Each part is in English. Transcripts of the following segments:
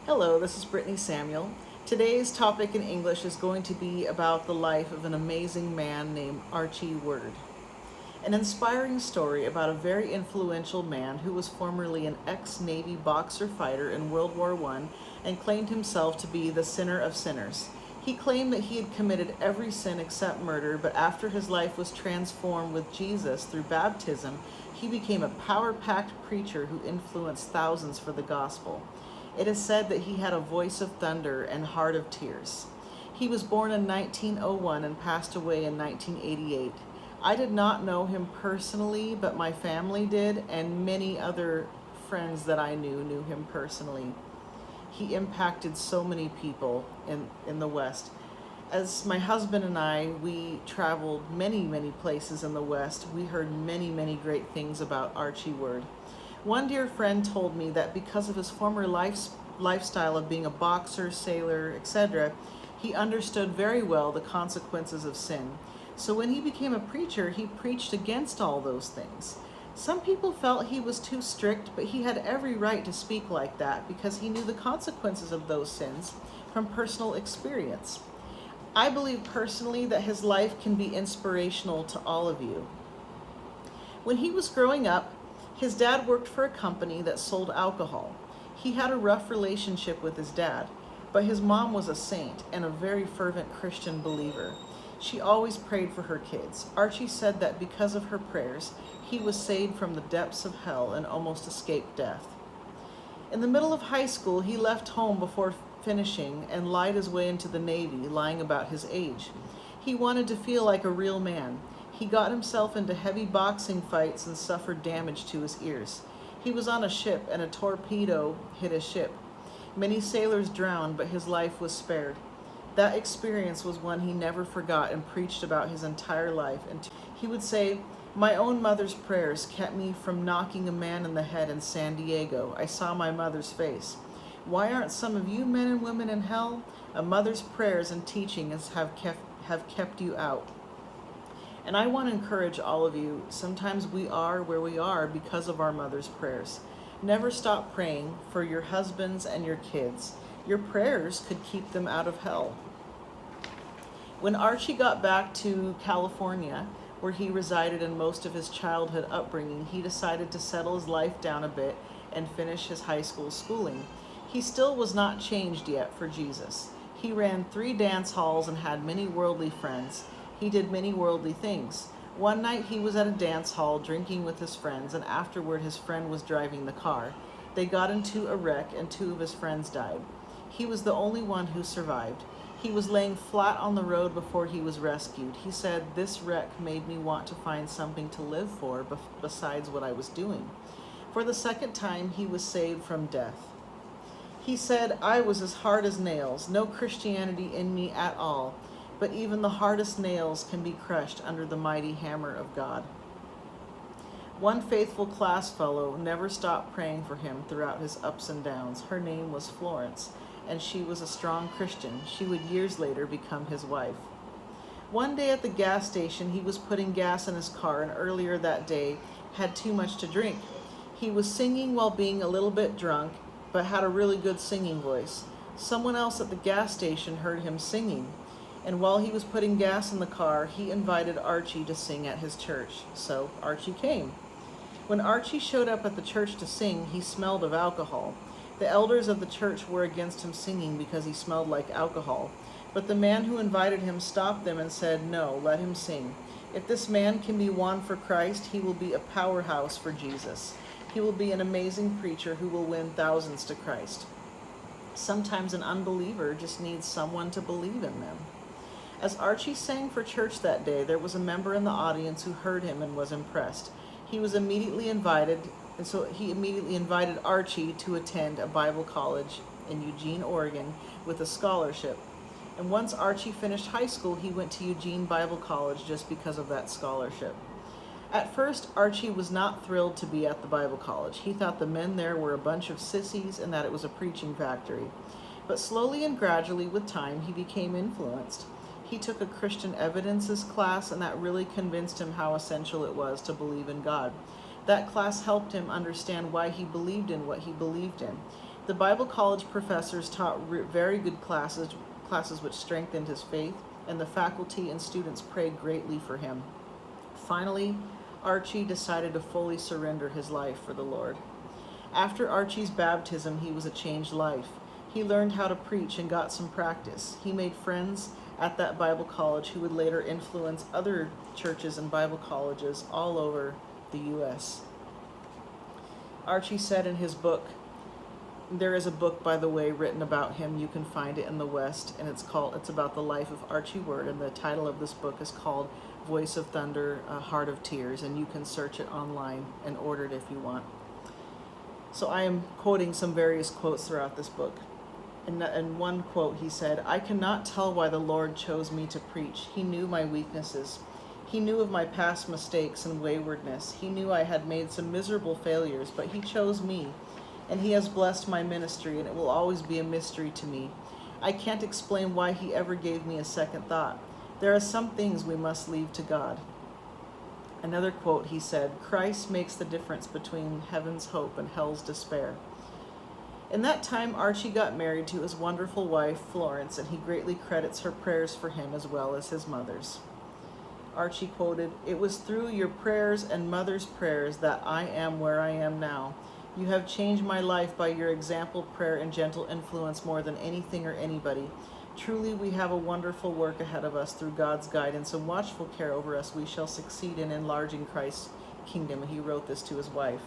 Hello, this is Brittany Samuel. Today's topic in English is going to be about the life of an amazing man named Archie Word. An inspiring story about a very influential man who was formerly an ex-Navy boxer fighter in World War I and claimed himself to be the sinner of sinners. He claimed that he had committed every sin except murder, but after his life was transformed with Jesus through baptism, he became a power-packed preacher who influenced thousands for the gospel. It is said that he had a voice of thunder and heart of tears. He was born in 1901 and passed away in 1988. I did not know him personally, but my family did, and many other friends that I knew him personally. He impacted so many people in the West. As my husband and I, we traveled many places in the West. We heard many great things about Archie Word. One dear friend told me that because of his former lifestyle of being a boxer, sailor, etc., he understood very well the consequences of sin. So when he became a preacher, he preached against all those things. Some people felt he was too strict, but he had every right to speak like that because he knew the consequences of those sins from personal experience. I believe personally that his life can be inspirational to all of you. When he was growing up, his dad worked for a company that sold alcohol. He had a rough relationship with his dad, but his mom was a saint and a very fervent Christian believer. She always prayed for her kids. Archie said that because of her prayers, he was saved from the depths of hell and almost escaped death. In the middle of high school, he left home before finishing and lied his way into the Navy, lying about his age. He wanted to feel like a real man. He got himself into heavy boxing fights and suffered damage to his ears. He was on a ship and a torpedo hit his ship. Many sailors drowned, but his life was spared. That experience was one he never forgot and preached about his entire life. And he would say, "My own mother's prayers kept me from knocking a man in the head in San Diego. I saw my mother's face. Why aren't some of you men and women in hell? A mother's prayers and teachings have kept you out." And I want to encourage all of you, sometimes we are where we are because of our mother's prayers. Never stop praying for your husbands and your kids. Your prayers could keep them out of hell. When Archie got back to California, where he resided in most of his childhood upbringing, he decided to settle his life down a bit and finish his high school schooling. He still was not changed yet for Jesus. He ran 3 dance halls and had many worldly friends. He did many worldly things. One night he was at a dance hall drinking with his friends, and afterward his friend was driving the car. They got into a wreck and 2 of his friends died. He was the only one who survived. He was laying flat on the road before he was rescued. He said, "This wreck made me want to find something to live for besides what I was doing." For the second time, he was saved from death. He said, "I was as hard as nails, no Christianity in me at all, but even the hardest nails can be crushed under the mighty hammer of God." One faithful class fellow never stopped praying for him throughout his ups and downs. Her name was Florence, and she was a strong Christian. She would years later become his wife. One day at the gas station, he was putting gas in his car, and earlier that day had too much to drink. He was singing while being a little bit drunk, but had a really good singing voice. Someone else at the gas station heard him singing, and while he was putting gas in the car, he invited Archie to sing at his church. So Archie came. When Archie showed up at the church to sing, he smelled of alcohol. The elders of the church were against him singing because he smelled like alcohol. But the man who invited him stopped them and said, "No, let him sing. If this man can be won for Christ, he will be a powerhouse for Jesus. He will be an amazing preacher who will win thousands to Christ." Sometimes an unbeliever just needs someone to believe in them. As Archie sang for church that day, there was a member in the audience who heard him and was impressed. He immediately invited Archie to attend a Bible college in Eugene, Oregon, with a scholarship. And once Archie finished high school, he went to Eugene Bible College just because of that scholarship. At first, Archie was not thrilled to be at the Bible college. He thought the men there were a bunch of sissies and that it was a preaching factory. But slowly and gradually with time, he became influenced. He took a Christian evidences class, and that really convinced him how essential it was to believe in God. That class helped him understand why he believed in what he believed in. The Bible college professors taught very good classes which strengthened his faith, and the faculty and students prayed greatly for him. Finally, Archie decided to fully surrender his life for the Lord. After Archie's baptism, he was a changed life. He learned how to preach and got some practice. He made friends at that Bible college who would later influence other churches and Bible colleges all over the U.S. Archie said in his book, there is a book, by the way, written about him. You can find it in the West, and it's about the life of Archie Word, and the title of this book is called Voice of Thunder, Heart of Tears, and you can search it online and order it if you want. So I am quoting some various quotes throughout this book. In one quote, he said, "I cannot tell why the Lord chose me to preach. He knew my weaknesses. He knew of my past mistakes and waywardness. He knew I had made some miserable failures, but he chose me. And he has blessed my ministry, and it will always be a mystery to me. I can't explain why he ever gave me a second thought. There are some things we must leave to God." Another quote, he said, "Christ makes the difference between heaven's hope and hell's despair." In that time, Archie got married to his wonderful wife, Florence, and he greatly credits her prayers for him as well as his mother's. Archie quoted, "It was through your prayers and mother's prayers that I am where I am now. You have changed my life by your example, prayer, and gentle influence more than anything or anybody. Truly, we have a wonderful work ahead of us. Through God's guidance and watchful care over us, we shall succeed in enlarging Christ's kingdom." And he wrote this to his wife.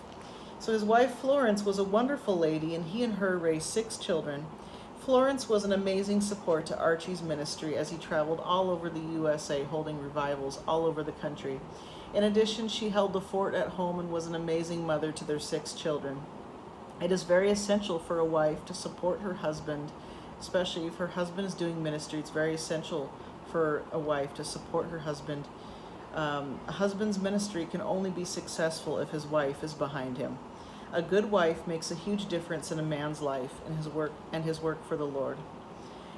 So his wife, Florence, was a wonderful lady, and he and her raised 6 children. Florence was an amazing support to Archie's ministry as he traveled all over the USA holding revivals all over the country. In addition, she held the fort at home and was an amazing mother to their 6 children. It is very essential for a wife to support her husband, especially if her husband is doing ministry. It's very essential for a wife to support her husband. A husband's ministry can only be successful if his wife is behind him. A good wife makes a huge difference in a man's life and his work for the Lord.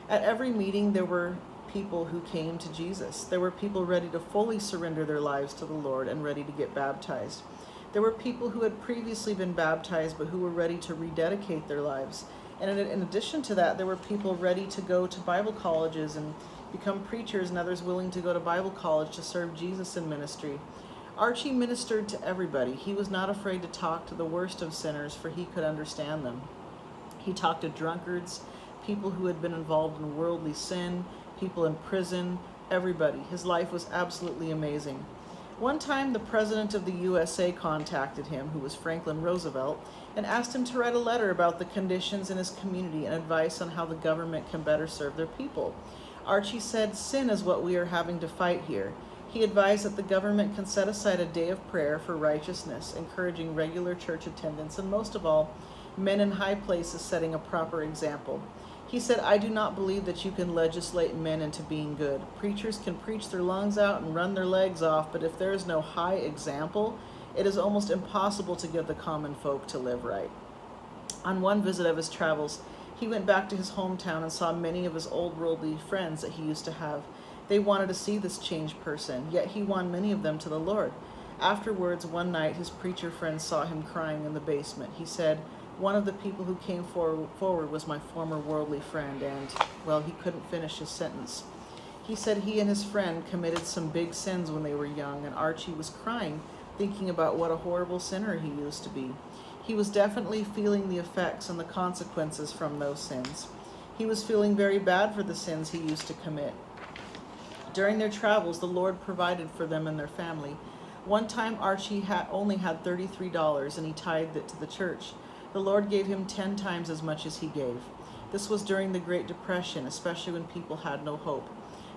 At every meeting, there were people who came to Jesus. There were people ready to fully surrender their lives to the Lord and ready to get baptized. There were people who had previously been baptized but who were ready to rededicate their lives. And in addition to that, there were people ready to go to Bible colleges and become preachers, and others willing to go to Bible college to serve Jesus in ministry. Archie ministered to everybody. He was not afraid to talk to the worst of sinners, for he could understand them. He talked to drunkards, people who had been involved in worldly sin, people in prison, everybody. His life was absolutely amazing. One time, the president of the USA contacted him, who was Franklin Roosevelt, and asked him to write a letter about the conditions in his community and advice on how the government can better serve their people. Archie said, "Sin is what we are having to fight here." He advised that the government can set aside a day of prayer for righteousness, encouraging regular church attendance, and most of all, men in high places setting a proper example. He said, "I do not believe that you can legislate men into being good. Preachers can preach their lungs out and run their legs off, but if there is no high example, it is almost impossible to get the common folk to live right." On one visit of his travels, he went back to his hometown and saw many of his old worldly friends that he used to have. They wanted to see this changed person, yet he won many of them to the Lord. Afterwards, one night, his preacher friends saw him crying in the basement. He said, "One of the people who came forward was my former worldly friend," and, well, he couldn't finish his sentence. He said he and his friend committed some big sins when they were young, and Archie was crying, thinking about what a horrible sinner he used to be. He was definitely feeling the effects and the consequences from those sins. He was feeling very bad for the sins he used to commit. During their travels, the Lord provided for them and their family. One time, Archie only had $33, and he tithed it to the church. The Lord gave him 10 times as much as he gave. This was during the Great Depression, especially when people had no hope.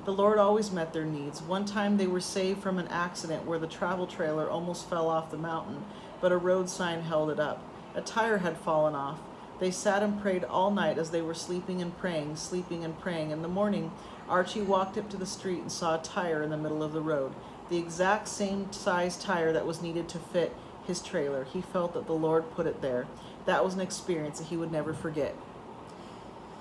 The Lord always met their needs. One time they were saved from an accident where the travel trailer almost fell off the mountain, but a road sign held it up. A tire had fallen off. They sat and prayed all night as they were sleeping and praying. In the morning, Archie walked up to the street and saw a tire in the middle of the road, the exact same size tire that was needed to fit his trailer. He felt that the Lord put it there. That was an experience that he would never forget.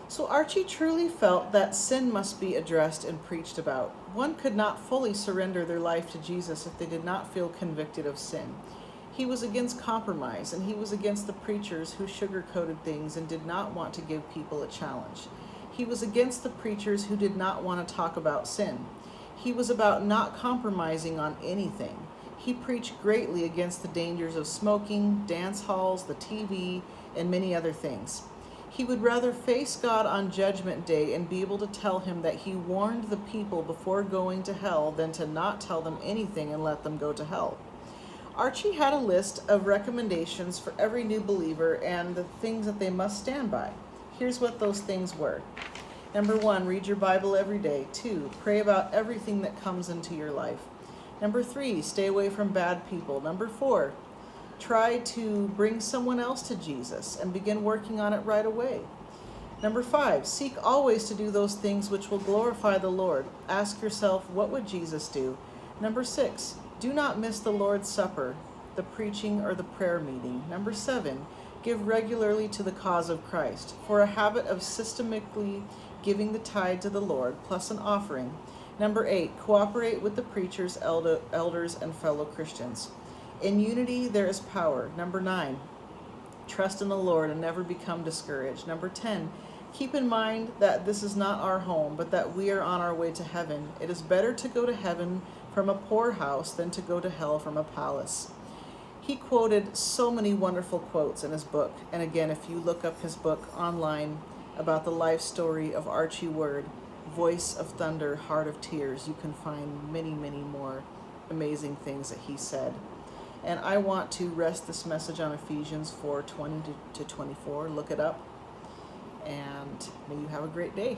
So Archie truly felt that sin must be addressed and preached about. One could not fully surrender their life to Jesus if they did not feel convicted of sin. He was against compromise, and he was against the preachers who sugarcoated things and did not want to give people a challenge. He was against the preachers who did not want to talk about sin. He was about not compromising on anything. He preached greatly against the dangers of smoking, dance halls, the TV, and many other things. He would rather face God on Judgment Day and be able to tell him that he warned the people before going to hell than to not tell them anything and let them go to hell. Archie had a list of recommendations for every new believer and the things that they must stand by. Here's what those things were. Number 1, read your Bible every day. 2, pray about everything that comes into your life. Number 3, stay away from bad people. Number 4, try to bring someone else to Jesus and begin working on it right away. Number 5, seek always to do those things which will glorify the Lord. Ask yourself, what would Jesus do? Number 6, do not miss the Lord's Supper, the preaching, or the prayer meeting. Number 7, give regularly to the cause of Christ, for a habit of systematically giving the tithe to the Lord, plus an offering. Number 8, cooperate with the preachers, elders, and fellow Christians. In unity, there is power. Number 9, trust in the Lord and never become discouraged. Number 10, keep in mind that this is not our home, but that we are on our way to heaven. It is better to go to heaven from a poor house than to go to hell from a palace. He quoted so many wonderful quotes in his book. And again, if you look up his book online about the life story of Archie Word, Voice of Thunder, Heart of Tears, you can find many, many more amazing things that he said. And I want to rest this message on Ephesians 4:20 to 24. Look it up. And may you have a great day.